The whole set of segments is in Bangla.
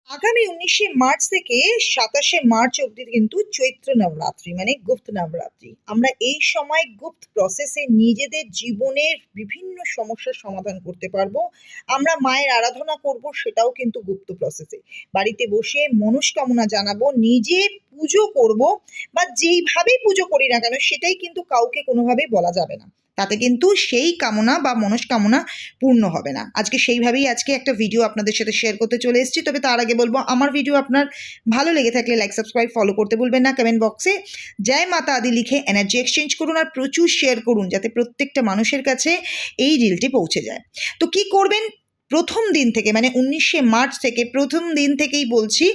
আগামী 19শে মার্চ থেকে 27শে মার্চ অবধি কিন্তু চৈত্র নবরাত্রি মানে গুপ্ত নবরাত্রি। আমরা এই সময় গুপ্ত প্রসেসে নিজেদের জীবনের বিভিন্ন সমস্যার সমাধান করতে পারবো। আমরা মায়ের আরাধনা করব, সেটাও কিন্তু গুপ্ত প্রসেসে। বাড়িতে বসে মনস্কামনা জানাবো, নিজে পুজো করব, বা যেইভাবেই পুজো করি না কেন সেটাই কিন্তু কাউকে কোনোভাবেই বলা যাবে না। তাতে কিন্তু সেই কামনা বা মনস্কামনা পূর্ণ হবে না। সেইভাবেই আজকে একটা ভিডিও আপনাদের সাথে শেয়ার করতে চলে এসেছি। তবে তার আগে বলবো, আমার ভিডিও আপনার ভালো লেগে থাকলে লাইক, সাবস্ক্রাইব, ফলো করতে ভুলবেন না। কমেন্ট বক্সে জয় মাতা আদি লিখে এনার্জি এক্সচেঞ্জ করুন আর প্রচুর শেয়ার করুন, যাতে প্রত্যেকটা মানুষের কাছে এই রিলটি পৌঁছে যায়। তো কি করবেন? প্রথম দিন থেকে মানে 19শে মার্চ থেকে প্রথম দিন থেকেই বলছি,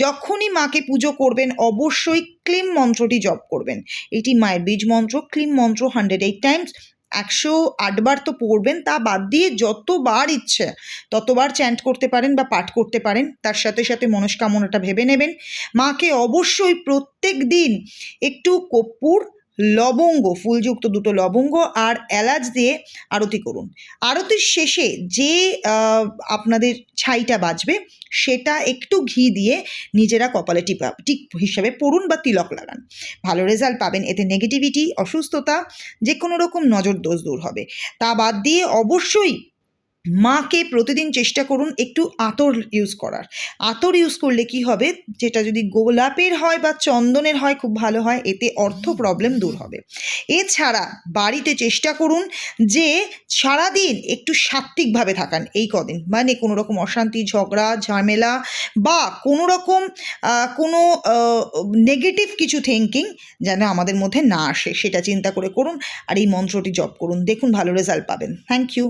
যখনই মাকে পুজো করবেন অবশ্যই ক্লিম মন্ত্রটি জপ করবেন। এটি মায়ের বীজ মন্ত্র, ক্লিম মন্ত্র 108 টাইমস, 108 বার তো পড়বেন। তা বাদ দিয়ে যতবার ইচ্ছে ততবার চ্যান্ট করতে পারেন বা পাঠ করতে পারেন। তার সাথে সাথে মনস্কামনাটা ভেবে নেবেন। মাকে অবশ্যই প্রত্যেক দিন একটু কর্পূর, লবঙ্গ, ফুলযুক্ত 2টো লবঙ্গ আর এলাচ দিয়ে আরতি করুন। আরতির শেষে যে আপনাদের ছাইটা বাজবে সেটা একটু ঘি দিয়ে নিজেরা কপালে টিপ হিসাবে পড়ুন বা তিলক লাগান। ভালো রেজাল্ট পাবেন। এতে নেগেটিভিটি, অসুস্থতা, যে কোনো রকম নজর দোষ দূর হবে। তা বাদ দিয়ে অবশ্যই মাকে প্রতিদিন চেষ্টা করুন একটু আতর ইউজ করার। আতর ইউজ করলে কি হবে, যেটা যদি গোলাপের হয় বা চন্দনের হয় খুব ভালো হয়, এতে অর্থ প্রবলেম দূর হবে। এছাড়া বাড়িতে চেষ্টা করুন যে সারাদিন একটু সাত্ত্বিকভাবে থাকান এই কদিন, মানে কোনো রকম অশান্তি, ঝগড়া, ঝামেলা বা কোনো রকম কোনো নেগেটিভ কিছু থিঙ্কিং যেন আমাদের মধ্যে না আসে, সেটা চিন্তা করে করুন। আর এই মন্ত্রটি জপ করুন, দেখুন ভালো রেজাল্ট পাবেন। Thank you.